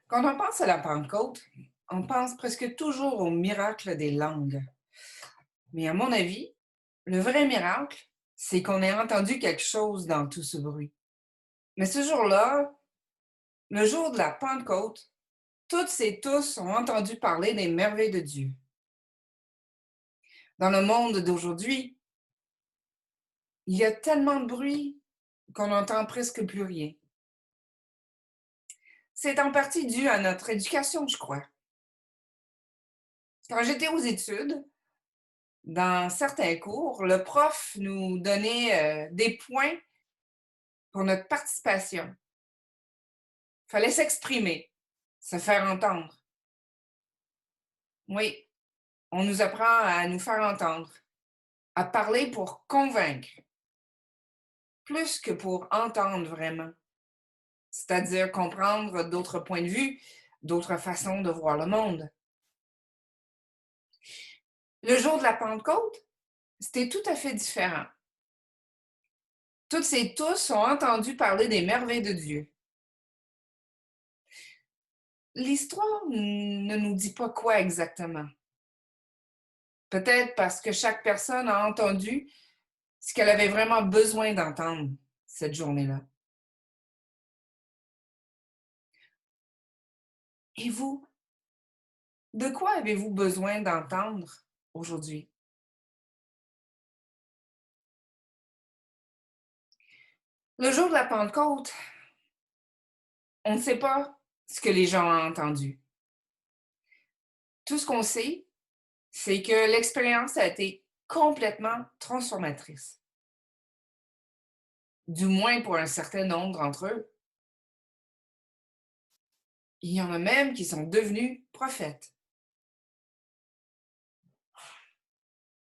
Quand on pense à la Pentecôte, on pense presque toujours au miracle des langues. Mais à mon avis, le vrai miracle, c'est qu'on ait entendu quelque chose dans tout ce bruit. Mais ce jour-là, le jour de la Pentecôte, toutes et tous ont entendu parler des merveilles de Dieu. Dans le monde d'aujourd'hui, il y a tellement de bruit qu'on n'entend presque plus rien. C'est en partie dû à notre éducation, je crois. Quand j'étais aux études, dans certains cours, le prof nous donnait des points pour notre participation. Il fallait s'exprimer, se faire entendre. Oui, on nous apprend à nous faire entendre, à parler pour convaincre, plus que pour entendre vraiment, c'est-à-dire comprendre d'autres points de vue, d'autres façons de voir le monde. Le jour de la Pentecôte, c'était tout à fait différent. Toutes et tous ont entendu parler des merveilles de Dieu. L'histoire ne nous dit pas quoi exactement. Peut-être parce que chaque personne a entendu ce qu'elle avait vraiment besoin d'entendre cette journée-là. Et vous, de quoi avez-vous besoin d'entendre aujourd'hui? Le jour de la Pentecôte, on ne sait pas ce que les gens ont entendu. Tout ce qu'on sait, c'est que l'expérience a été complètement transformatrice, du moins pour un certain nombre d'entre eux. Il y en a même qui sont devenus prophètes.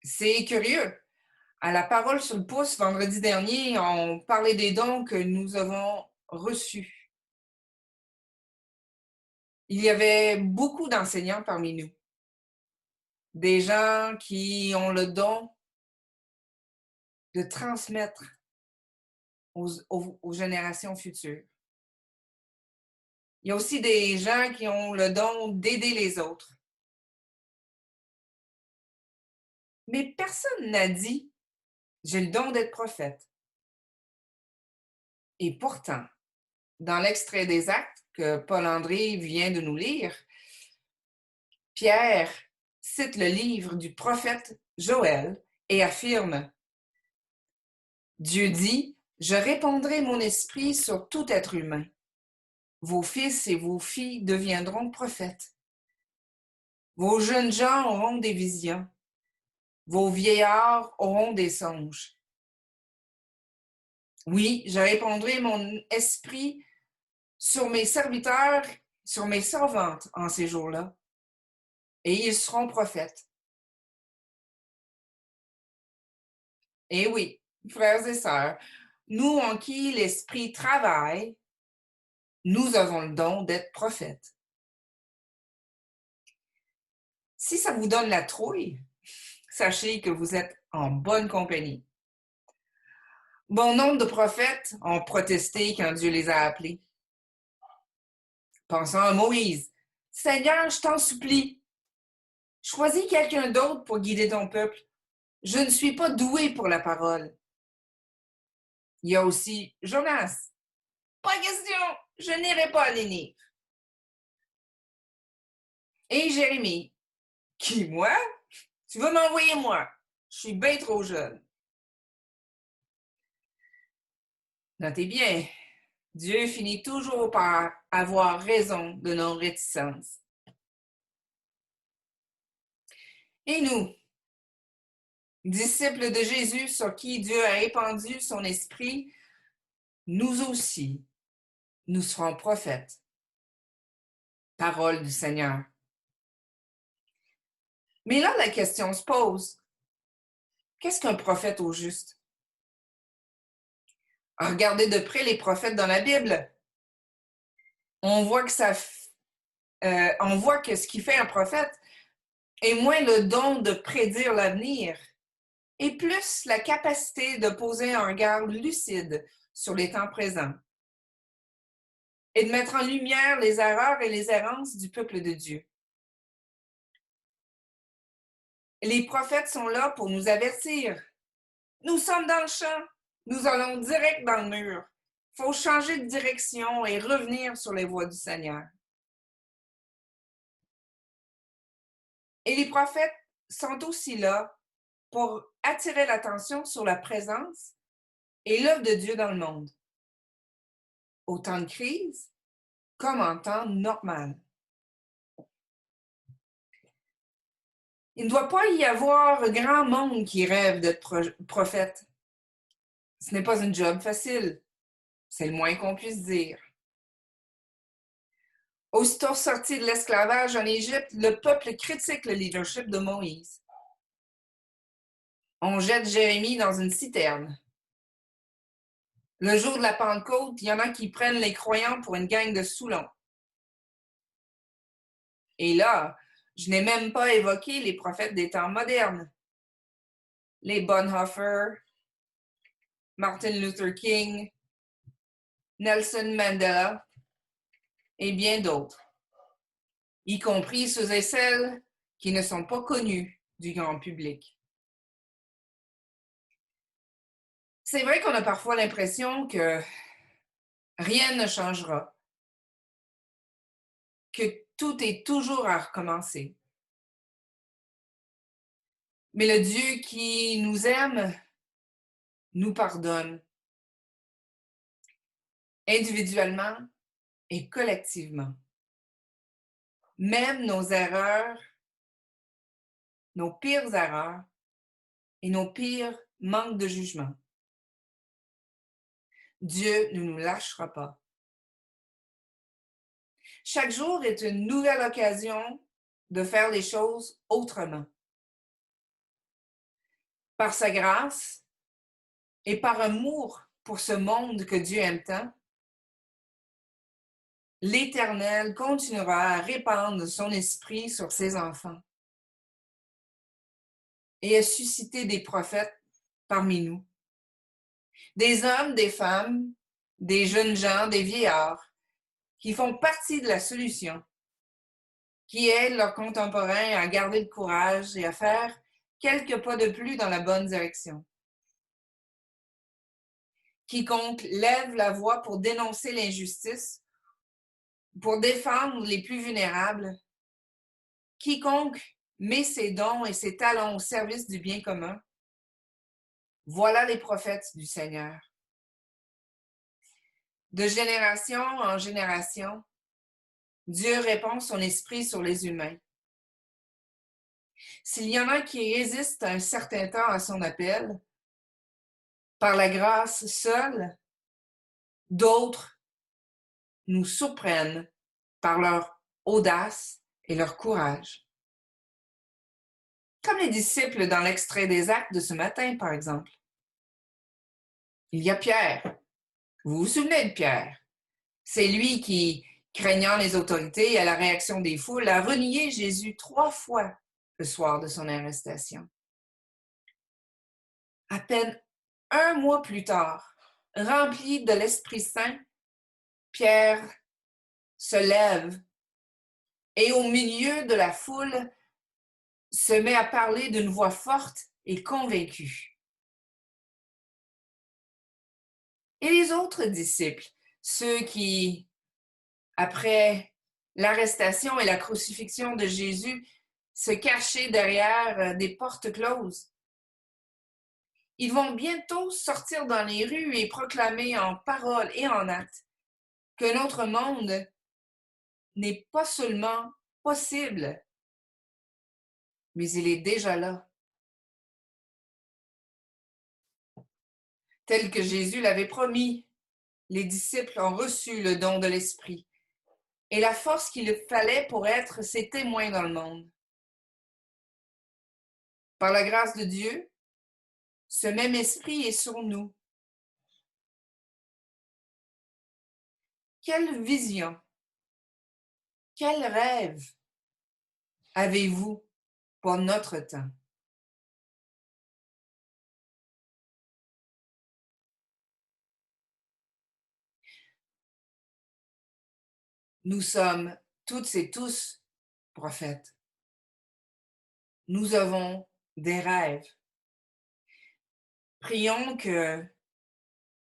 C'est curieux. À la parole sur le pouce, vendredi dernier, on parlait des dons que nous avons reçus. Il y avait beaucoup d'enseignants parmi nous, des gens qui ont le don de transmettre aux générations futures. Il y a aussi des gens qui ont le don d'aider les autres. Mais personne n'a dit, j'ai le don d'être prophète. Et pourtant, dans l'extrait des Actes que Paul-André vient de nous lire, Pierre cite le livre du prophète Joël et affirme: Dieu dit, je répandrai mon esprit sur tout être humain. Vos fils et vos filles deviendront prophètes. Vos jeunes gens auront des visions. Vos vieillards auront des songes. Oui, je répandrai mon esprit sur mes serviteurs, sur mes servantes en ces jours-là, et ils seront prophètes. Et oui, frères et sœurs, nous en qui l'esprit travaille, nous avons le don d'être prophètes. Si ça vous donne la trouille, sachez que vous êtes en bonne compagnie. Bon nombre de prophètes ont protesté quand Dieu les a appelés. Pensons à Moïse. Seigneur, je t'en supplie, choisis quelqu'un d'autre pour guider ton peuple. Je ne suis pas doué pour la parole. Il y a aussi Jonas. Pas question, je n'irai pas à Nénive. Et Jérémie. Qui, moi? Tu veux m'envoyer moi? Je suis bien trop jeune. Notez bien, Dieu finit toujours par avoir raison de nos réticences. Et nous, disciples de Jésus sur qui Dieu a répandu son esprit, nous aussi, nous serons prophètes. Parole du Seigneur. Mais là, la question se pose. Qu'est-ce qu'un prophète au juste? Regardez de près les prophètes dans la Bible. On voit que on voit que ce qui fait un prophète est moins le don de prédire l'avenir et plus la capacité de poser un regard lucide sur les temps présents. et de mettre en lumière les erreurs et les errances du peuple de Dieu. Les prophètes sont là pour nous avertir. Nous sommes dans le champ. Nous allons direct dans le mur. Il faut changer de direction et revenir sur les voies du Seigneur. Et les prophètes sont aussi là pour attirer l'attention sur la présence et l'œuvre de Dieu dans le monde, au temps de crise comme en temps normal. Il ne doit pas y avoir grand monde qui rêve d'être prophète. Ce n'est pas une job facile. C'est le moins qu'on puisse dire. Aussitôt sorti de l'esclavage en Égypte, le peuple critique le leadership de Moïse. On jette Jérémie dans une citerne. Le jour de la Pentecôte, il y en a qui prennent les croyants pour une gang de saoulons. Et là, je n'ai même pas évoqué les prophètes des temps modernes. Les Bonhoeffer, Martin Luther King, Nelson Mandela et bien d'autres, y compris ceux et celles qui ne sont pas connus du grand public. C'est vrai qu'on a parfois l'impression que rien ne changera, que tout est toujours à recommencer. Mais le Dieu qui nous aime nous pardonne, individuellement et collectivement. Même nos erreurs, nos pires erreurs et nos pires manques de jugement. Dieu ne nous lâchera pas. Chaque jour est une nouvelle occasion de faire les choses autrement. Par sa grâce et par amour pour ce monde que Dieu aime tant, l'Éternel continuera à répandre son esprit sur ses enfants et à susciter des prophètes parmi nous. Des hommes, des femmes, des jeunes gens, des vieillards, qui font partie de la solution, qui aident leurs contemporains à garder le courage et à faire quelques pas de plus dans la bonne direction. Quiconque lève la voix pour dénoncer l'injustice, pour défendre les plus vulnérables, quiconque met ses dons et ses talents au service du bien commun, voilà les prophètes du Seigneur. De génération en génération, Dieu répand son esprit sur les humains. S'il y en a qui résistent un certain temps à son appel, par la grâce seule, d'autres nous surprennent par leur audace et leur courage. Comme les disciples dans l'extrait des Actes de ce matin, par exemple. Il y a Pierre. Vous vous souvenez de Pierre? C'est lui qui, craignant les autorités et à la réaction des foules, a renié Jésus 3 fois le soir de son arrestation. À peine un mois plus tard, rempli de l'Esprit Saint, Pierre se lève et au milieu de la foule se met à parler d'une voix forte et convaincue. Et les autres disciples, ceux qui, après l'arrestation et la crucifixion de Jésus, se cachaient derrière des portes closes, ils vont bientôt sortir dans les rues et proclamer en paroles et en actes que notre monde n'est pas seulement possible, mais il est déjà là. Tel que Jésus l'avait promis, les disciples ont reçu le don de l'Esprit et la force qu'il fallait pour être ses témoins dans le monde. Par la grâce de Dieu, ce même Esprit est sur nous. Quelle vision, quel rêve avez-vous pour notre temps? Nous sommes toutes et tous prophètes. Nous avons des rêves. Prions que,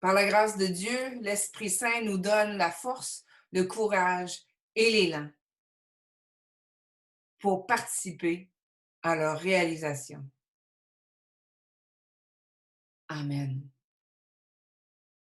par la grâce de Dieu, l'Esprit Saint nous donne la force, le courage et l'élan pour participer à leur réalisation. Amen.